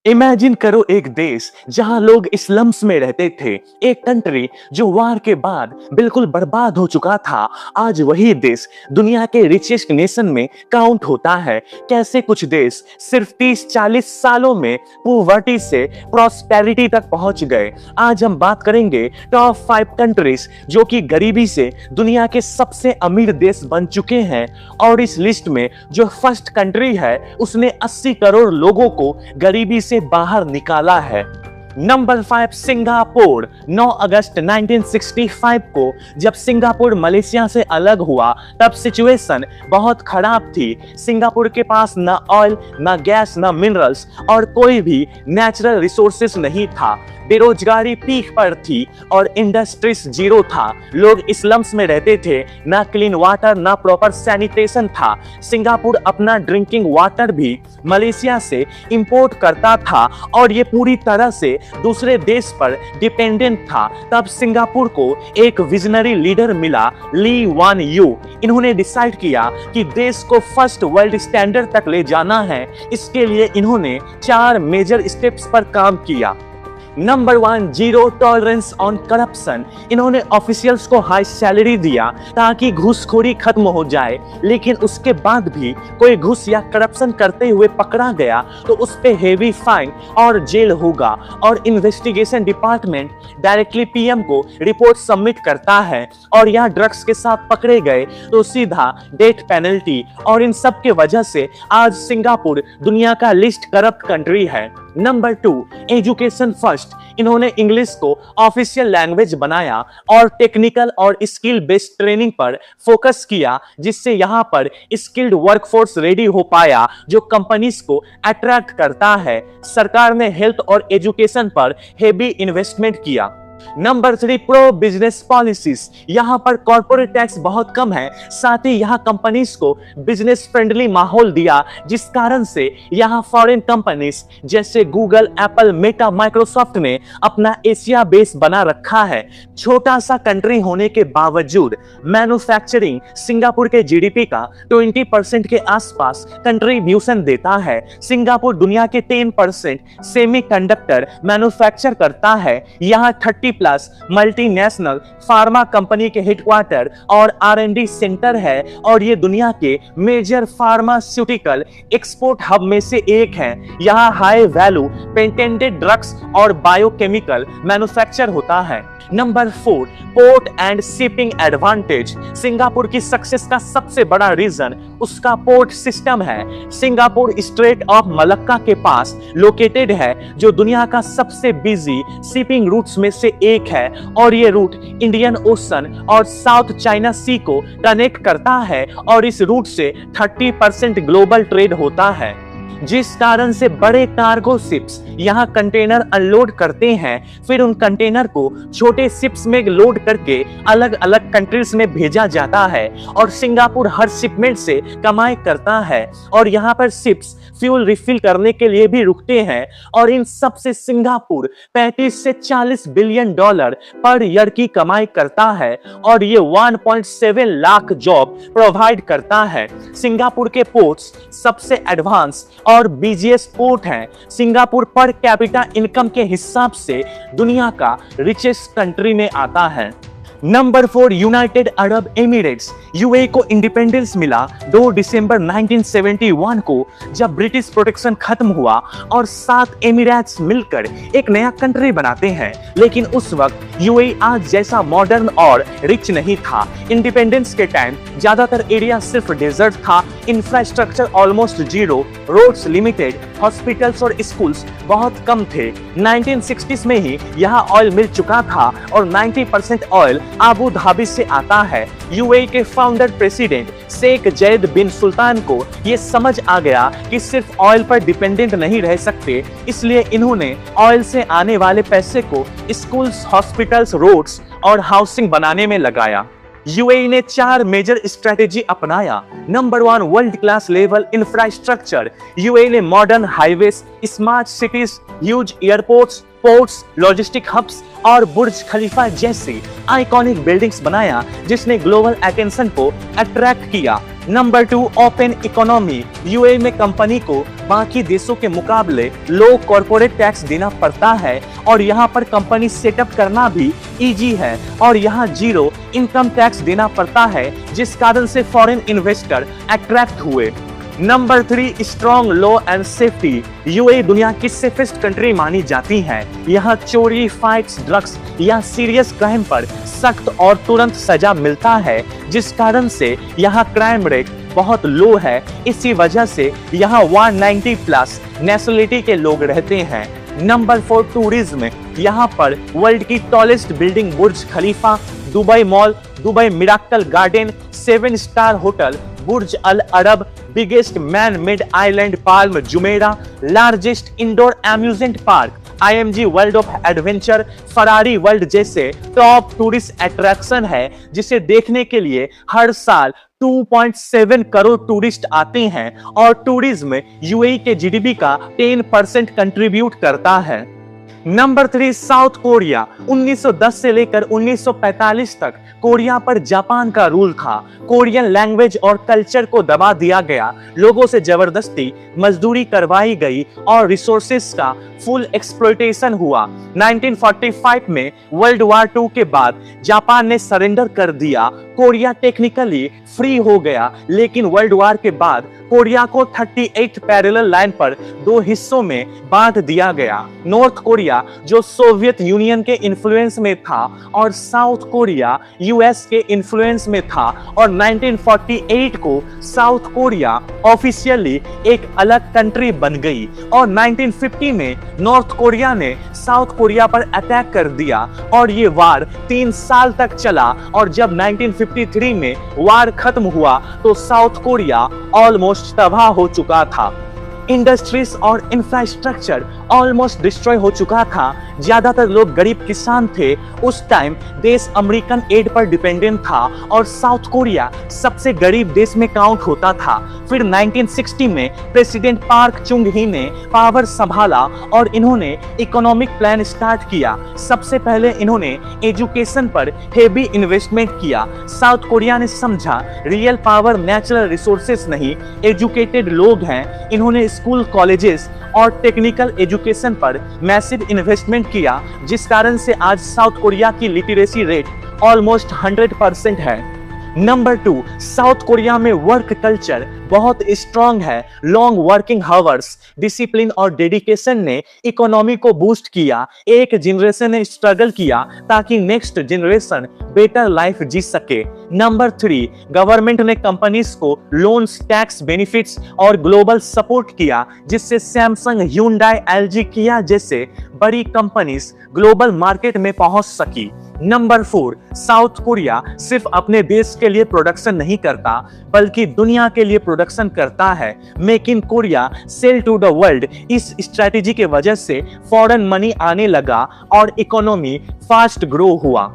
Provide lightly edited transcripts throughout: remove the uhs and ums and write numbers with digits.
Imagine करो एक देश जहां लोग स्लम्स में रहते थे, एक कंट्री जो वार के बाद बिल्कुल बर्बाद हो चुका था। आज वही देश दुनिया के रिचेस्ट नेशन में काउंट होता है। कैसे कुछ देश सिर्फ 30-40 सालों में पॉवर्टी से प्रॉस्पेरिटी तक पहुंच गए। आज हम बात करेंगे टॉप 5 कंट्रीज जो कि गरीबी से दुनिया के सबसे अमीर देश बन चुके हैं। और इस लिस्ट में जो फर्स्ट कंट्री है उसने 80 करोड़ लोगों को गरीबी से बाहर निकाला है। Number 5 Singapore. 9 अगस्त 1965 को जब सिंगापुर मलेशिया से अलग हुआ तब सिचुएशन बहुत खराब थी। सिंगापुर के पास ना ऑयल, ना गैस, ना मिनरल्स और कोई भी नेचुरल रिसोर्सेस नहीं था। बेरोजगारी पीक पर थी और इंडस्ट्रीज जीरो था। लोग स्लम्स में रहते थे, ना क्लीन वाटर ना प्रॉपर सैनिटेशन था। सिंगापुर अपना ड्रिंकिंग वाटर भी मलेशिया से इंपोर्ट करता था और ये पूरी तरह से दूसरे देश पर डिपेंडेंट था। तब सिंगापुर को एक विजनरी लीडर मिला, ली वान यू। इन्होंने डिसाइड किया कि देश को फर्स्ट वर्ल्ड स्टैंडर्ड तक ले जाना है। इसके लिए इन्होंने 4 मेजर स्टेप्स पर काम किया। Number 1 zero tolerance on corruption. इन्होंने ऑफिशियल्स को हाई सैलरी दिया ताकि घूसखोरी खत्म हो जाए, लेकिन उसके बाद भी कोई घूस या करप्शन करते हुए पकड़ा गया तो उस पे हेवी फाइन और जेल होगा। और इन्वेस्टिगेशन डिपार्टमेंट डायरेक्टली पीएम को रिपोर्ट सबमिट करता है और यहाँ ड्रग्स के साथ पकड़े गए तो सीधा डेथ पेनल्टी। और इन सब के वजह से आज सिंगापुर दुनिया का लिस्ट करप्ट कंट्री है। Number 2 education first. इन्होंने इंग्लिश को ऑफिशियल लैंग्वेज बनाया और टेक्निकल और स्किल बेस्ड ट्रेनिंग पर फोकस किया, जिससे यहाँ पर स्किल्ड वर्कफोर्स रेडी हो पाया जो कंपनीज को अट्रैक्ट करता है। सरकार ने हेल्थ और एजुकेशन पर हेवी इन्वेस्टमेंट किया। Number 3 pro business policies. यहाँ पर कॉर्पोरेट टैक्स बहुत कम है, साथ ही यहाँ कंपनीज को बिजनेस फ्रेंडली माहौल दिया, जिस कारण से यहाँ फॉरेन कंपनीज जैसे गूगल, एप्पल, मेटा, माइक्रोसॉफ्ट ने अपना एशिया बेस बना रखा है। छोटा सा कंट्री होने के बावजूद मैन्युफैक्चरिंग सिंगापुर के जीडीपी का 20% के आसपास कंट्रीब्यूशन देता है। सिंगापुर दुनिया के 10% सेमीकंडक्टर मैन्युफैक्चर करता है। यहाँ 30+ मल्टीनेशनल फार्मा कंपनी के हेडक्वार्टर और R&D सेंटर है और ये दुनिया के मेजर फार्मास्यूटिकल एक्सपोर्ट हब में से एक है। यहाँ हाई वैल्यू पेटेंटेड ड्रग्स और बायोकेमिकल मैन्युफैक्चर होता है। Number 4 port and shipping advantage. Singapore की सक्सेस का सबसे बड़ा रीजन उसका पोर्ट सिस्टम है। सिंगापुर स्ट्रेट ऑफ मलक्का के पास लोकेटेड है जो दुनिया का सबसे बिजी शिपिंग रूट्स में से एक है और ये रूट इंडियन ओशन और साउथ चाइना सी को कनेक्ट करता है और इस रूट से 30% ग्लोबल ट्रेड होता है, जिस कारण से बड़े कार्गो शिप्स यहाँ कंटेनर अनलोड करते हैं, फिर उन कंटेनर को छोटे शिप्स में लोड करके अलग अलग कंट्रीज में भेजा जाता है और सिंगापुर हर शिपमेंट से कमाई करता है। और यहाँ पर शिप्स फ्यूल रिफिल करने के लिए भी रुकते हैं और इन सब से सिंगापुर 35 से 40 बिलियन डॉलर पर ईयर की कमाई करता है और ये 1.7 लाख जॉब प्रोवाइड करता है। सिंगापुर के पोर्ट्स सबसे एडवांस और बिजिएस्ट पोर्ट हैं। सिंगापुर पर कैपिटा इनकम के हिसाब से दुनिया का रिचेस्ट कंट्री में आता है। Number 4 United Arab Emirates. UAE को इंडिपेंडेंस मिला 2 दिसंबर 1971 को जब ब्रिटिश प्रोटेक्शन खत्म हुआ और 7 एमिरेट्स मिलकर एक नया कंट्री बनाते हैं, लेकिन उस वक्त यूएई आज जैसा मॉडर्न और रिच नहीं था। इंडिपेंडेंस के टाइम ज्यादातर एरिया सिर्फ डेजर्ट था, infrastructure almost zero, roads limited, hospitals और स्कूल्स बहुत कम थे। 1960s में ही यहाँ ऑयल मिल चुका था और 90% ऑयल अबू धाबी से आता है। यूएई के फाउंडर प्रेसिडेंट शेख जैद बिन सुल्तान को यह समझ आ गया कि सिर्फ ऑयल पर डिपेंडेंट नहीं रह सकते, इसलिए इन्होंने ऑयल से आने वाले पैसे को स्कूल्स, हॉस्पिटल्स, रोड्स और हाउसिंग बनाने में लगाया। यूएई ने 4 मेजर स्ट्रेटेजी अपनाया। Number 1 world class level infrastructure. UAE ने modern highways, smart cities, huge airports, ports, logistic hubs और बुर्ज खलीफा जैसी आइकॉनिक बिल्डिंग्स बनाया जिसने ग्लोबल अटेंशन को अट्रैक्ट किया। Number 2, open economy. यूएई में कंपनी को बाकी देशों के मुकाबले लो कॉर्पोरेट टैक्स देना पड़ता है और यहाँ पर कंपनी सेटअप करना भी इजी है और यहाँ जीरो इनकम टैक्स देना पड़ता है, जिस कारण से फॉरेन इन्वेस्टर अट्रैक्ट हुए। Number 3, strong law and safety. UAE दुनिया की सेफेस्ट कंट्री मानी जाती है। यहाँ चोरी, फाइट्स, ड्रग्स या सीरियस क्राइम पर सख्त और तुरंत सजा मिलता है, जिस कारण से यहाँ क्राइम रेट बहुत लो है। इसी वजह से यहाँ 190+ नेशनलिटी के लोग रहते हैं। Number 4, tourism. यहाँ पर वर्ल्ड की tallest building Burj Khalifa, Dubai mall, Dubai miracle garden, 7 star hotel, Burj Al Arab, biggest man made island palm Jumeirah, largest indoor amusement park, IMG world of adventure, Ferrari world जैसे top tourist attraction है, जिसे देखने के लिए हर साल 2.7 crore tourist आते हैं और टूरिज्म यूएई के जीडीपी का 10% कंट्रीब्यूट करता है। Number 3, south Korea. 1910 से लेकर 1945 तक कोरिया पर जापान का रूल था। कोरियन लैंग्वेज और कल्चर को दबा दिया गया, लोगों से जबरदस्ती मजदूरी करवाई गई और रिसोर्सेस का फुल एक्सप्लॉयटेशन हुआ। 1945 में वर्ल्ड वार 2 के बाद जापान ने सरेंडर कर दिया। कोरिया टेक्निकली फ्री हो गया, लेकिन वर्ल्ड वार के बाद कोरिया को 38 पैरेलल लाइन पर 2 हिस्सों में बांट दिया गया। नॉर्थ कोरिया जो सोवियत यूनियन के इन्फ्लुएंस में था और साउथ कोरिया यूएस के इन्फ्लुएंस में था और 1948 को साउथ कोरिया ऑफिशियली एक अलग कंट्री बन गई और 1950 में नॉर्थ कोरिया ने साउथ कोरिया पर अटैक कर दिया और ये वार 3 साल तक चला और जब 1953 में वार खत्म हुआ तो साउथ कोरिया ऑलमोस्ट तबाह हो चुका था। इंडस्ट्रीज और इंफ्रास्ट्रक्चर ऑलमोस्ट डिस्ट्रॉय हो चुका था। ज्यादातर लोग गरीब किसान थे। उस टाइम देश अमेरिकन एड पर डिपेंडेंट था और साउथ कोरिया सबसे गरीब देश में काउंट होता था। फिर 1960 में प्रेसिडेंट पार्क chung hee ने पावर संभाला और इन्होंने इकोनॉमिक प्लान स्टार्ट किया। सबसे पहले इन्होंने एजुकेशन पर हेवी इन्वेस्टमेंट किया। साउथ कोरिया ने समझा रियल पावर नेचुरल रिसोर्सेस नहीं, एजुकेटेड लोग हैं। इन्होंने स्कूल, कॉलेजेस और टेक्निकल एजुकेशन पर मैसिव इन्वेस्टमेंट किया, जिस कारण से आज साउथ कोरिया की लिटरेसी रेट ऑलमोस्ट 100% है। नंबर 2, साउथ कोरिया में वर्क कल्चर बहुत स्ट्रॉन्ग है। लॉन्ग वर्किंग हावर्स, डिसिप्लिन और डेडिकेशन ने इकोनॉमी को बूस्ट किया। एक जनरेशन ने स्ट्रगल किया ताकि नेक्स्ट जनरेशन बेटर लाइफ जी सके। नंबर 3, गवर्नमेंट ने कंपनीज को लोन्स, टैक्स बेनिफिट्स और ग्लोबल सपोर्ट किया, जिससे सैमसंग, ह्यूंडई, LG, किया जैसे बड़ी कंपनीज ग्लोबल मार्केट में पहुंच सकी। नंबर 4, साउथ कोरिया सिर्फ अपने देश के लिए प्रोडक्शन नहीं करता बल्कि दुनिया के लिए प्रोडक्शन करता है। Make in Korea, sell to the world. इस स्ट्रेटेजी के वजह से फॉरेन मनी आने लगा और इकोनॉमी फास्ट ग्रो हुआ।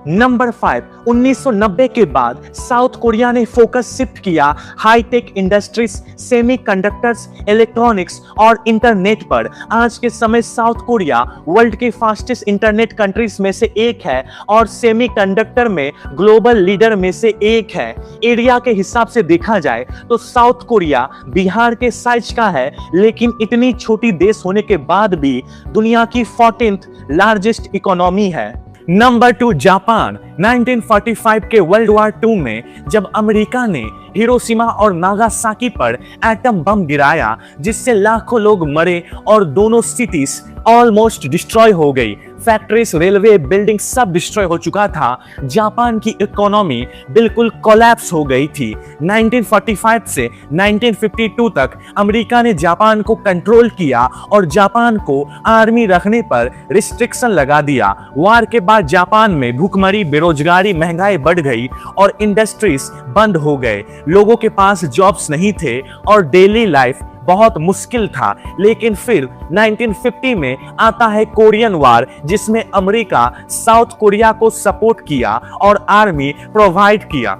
नंबर 5, 1990 के बाद साउथ कोरिया ने फोकस शिफ्ट किया हाईटेक इंडस्ट्रीज, सेमीकंडक्टर्स, इलेक्ट्रॉनिक्स और इंटरनेट पर। आज के समय साउथ कोरिया वर्ल्ड के फास्टेस्ट इंटरनेट कंट्रीज में से एक है और सेमीकंडक्टर में ग्लोबल लीडर में से एक है। एरिया के हिसाब से देखा जाए तो साउथ कोरिया बिहार के साइज का है, लेकिन इतनी छोटी देश होने के बाद भी दुनिया की 14th लार्जेस्ट इकोनॉमी है। Number 2, Japan. 1945 के वर्ल्ड वार 2 में जब अमेरिका ने हिरोशिमा और नागासाकी पर एटम बम गिराया, जिससे लाखों लोग मरे और दोनों सिटीज ऑलमोस्ट डिस्ट्रॉय हो गई। फैक्ट्रीज, रेलवे, बिल्डिंग सब डिस्ट्रॉय हो चुका था। जापान की इकोनॉमी बिल्कुल कोलैप्स हो गई थी। 1945 से 1952 तक अमेरिका ने जापान को कंट्रोल किया और जापान को आर्मी रखने पर रिस्ट्रिक्शन लगा दिया। वार के बाद जापान में भूखमरी, बेरोजगारी, महंगाई बढ़ गई और इंडस्ट्रीज बंद हो गए। लोगों के पास जॉब्स नहीं थे और डेली लाइफ बहुत मुश्किल था। लेकिन फिर 1950 में आता है कोरियन वार, जिसमें अमेरिका साउथ कोरिया को सपोर्ट किया और आर्मी प्रोवाइड किया।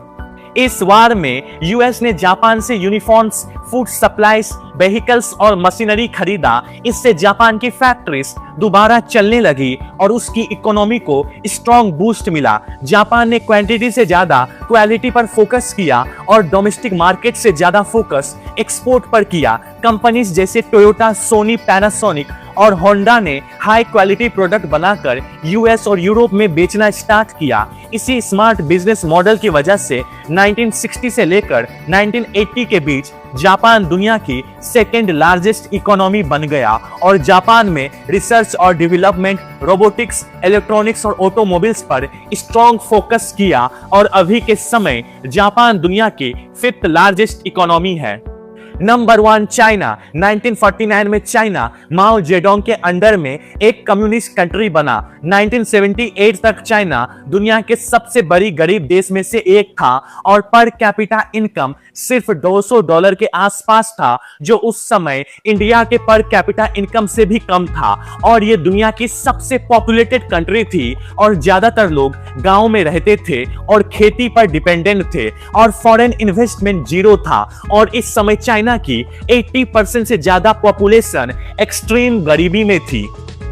इस वार में यूएस ने जापान से यूनिफॉर्म्स, फूड सप्लाईज, व्हीकल्स और मशीनरी खरीदा। इससे जापान की फैक्ट्रीज दोबारा चलने लगी और उसकी इकोनॉमी को स्ट्रॉन्ग बूस्ट मिला। जापान ने क्वांटिटी से ज्यादा क्वालिटी पर फोकस किया और डोमेस्टिक मार्केट से ज्यादा फोकस एक्सपोर्ट पर किया। कंपनीज जैसे टोयोटा, सोनी, पैनासोनिक और होंडा ने हाई क्वालिटी प्रोडक्ट बनाकर यूएस और यूरोप में बेचना स्टार्ट किया। इसी स्मार्ट बिजनेस मॉडल की वजह से 1960 से लेकर 1980 के बीच जापान दुनिया की सेकेंड लार्जेस्ट इकोनॉमी बन गया और जापान में रिसर्च और डेवलपमेंट, रोबोटिक्स, इलेक्ट्रॉनिक्स और ऑटोमोबाइल्स पर स्ट्रॉन्ग फोकस किया और अभी के समय जापान दुनिया की 5th लार्जेस्ट इकोनॉमी है। Number 1 China. 1949 में चाइना माओ जेडोंग के अंडर में एक कम्युनिस्ट कंट्री बना। 1978 तक चाइना दुनिया के सबसे बड़ी गरीब देश में से एक था और पर कैपिटा इनकम सिर्फ $200 के आसपास था, जो उस समय इंडिया के पर कैपिटा इनकम से भी कम था। और ये दुनिया की सबसे पॉपुलेटेड कंट्री थी और ज्यादातर लोग गांव में रहते थे और खेती पर डिपेंडेंट थे और फॉरेन इन्वेस्टमेंट जीरो था। और इस समय चाइना की 80% से ज्यादा पॉपुलेशन एक्सट्रीम गरीबी में थी।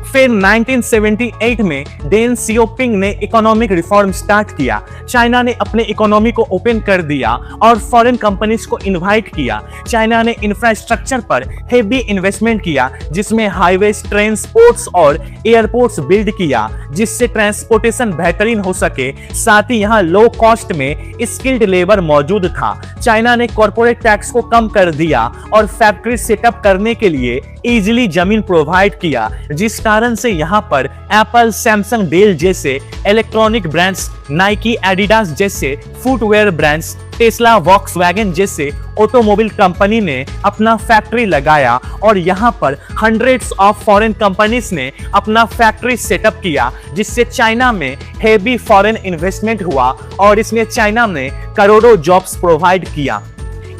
फिर 1978 में डेन सियोपिंग ने इकोनॉमिक रिफॉर्म स्टार्ट किया। चाइना ने अपने इकोनॉमी को ओपन कर दिया और फॉरेन कंपनीज को इनवाइट किया। चाइना ने इंफ्रास्ट्रक्चर पर हेवी इन्वेस्टमेंट किया, जिसमें हाईवेज, ट्रेन, पोर्ट्स और एयरपोर्ट्स बिल्ड किया, जिससे ट्रांसपोर्टेशन बेहतरीन हो सके। साथ ही यहाँ लो कॉस्ट में स्किल्ड लेबर मौजूद था। चाइना ने कॉर्पोरेट टैक्स को कम कर दिया और फैक्ट्री सेटअप करने के लिए इजीली जमीन प्रोवाइड किया, जिस कारण से यहाँ पर एप्पल, सैमसंग, डेल जैसे इलेक्ट्रॉनिक ब्रांड्स, नाइकी, एडिडास जैसे फुटवेयर ब्रांड्स, टेस्ला, वॉक्सवैगन जैसे ऑटोमोबाइल कंपनी ने अपना फैक्ट्री लगाया और यहाँ पर हंड्रेड्स ऑफ फॉरेन कंपनीज ने अपना फैक्ट्री सेटअप किया, जिससे चाइना में हेवी फॉरेन इन्वेस्टमेंट हुआ और इसने चाइना में करोड़ों जॉब्स प्रोवाइड किया।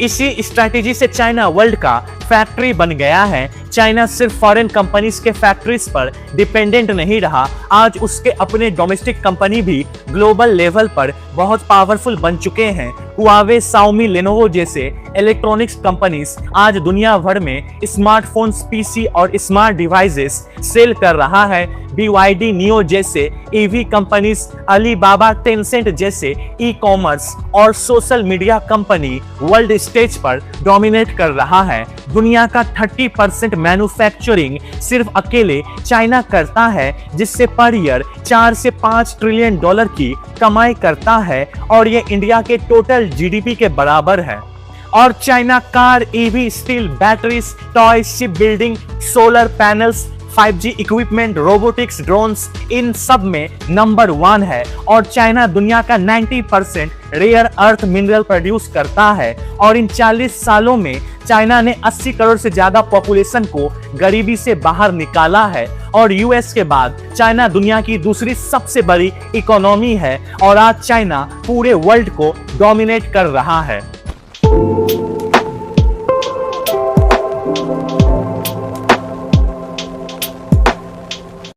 इसी स्ट्रैटेजी से चाइना वर्ल्ड का फैक्ट्री बन गया है। चाइना सिर्फ फॉरेन कंपनीज के फैक्ट्रीज पर डिपेंडेंट नहीं रहा, आज उसके अपने डोमेस्टिक कंपनी भी ग्लोबल लेवल पर बहुत पावरफुल बन चुके हैं। हुआवे, शाओमी, लेनोवो जैसे इलेक्ट्रॉनिक्स कंपनीज आज दुनिया भर में स्मार्टफोन्स, पीसी और स्मार्ट डिवाइसेस सेल कर रहा है। BYD, नियो जैसे ईवी कंपनीज, अलीबाबा, टेंसेंट जैसे ई कॉमर्स और social media company world stage पर डोमिनेट कर रहा है। दुनिया का 30% मैन्युफैक्चरिंग सिर्फ अकेले चाइना करता है, जिससे पर ईयर 4 से 5 ट्रिलियन डॉलर की कमाई करता है और ये इंडिया के टोटल जीडीपी के बराबर है। और China car, EV, steel, batteries, toy, ship building, solar panels, 5G equipment, robotics, drones, इन सब में नंबर 1 है। और चाइना दुनिया का 90% रेयर अर्थ मिनरल प्रोड्यूस करता है और इन 40 सालों में चाइना ने 80 करोड़ से ज्यादा पॉपुलेशन को गरीबी से बाहर निकाला है और यूएस के बाद चाइना दुनिया की दूसरी सबसे बड़ी इकोनॉमी है और आज चाइना पूरे वर्ल्ड को डोमिनेट कर रहा है।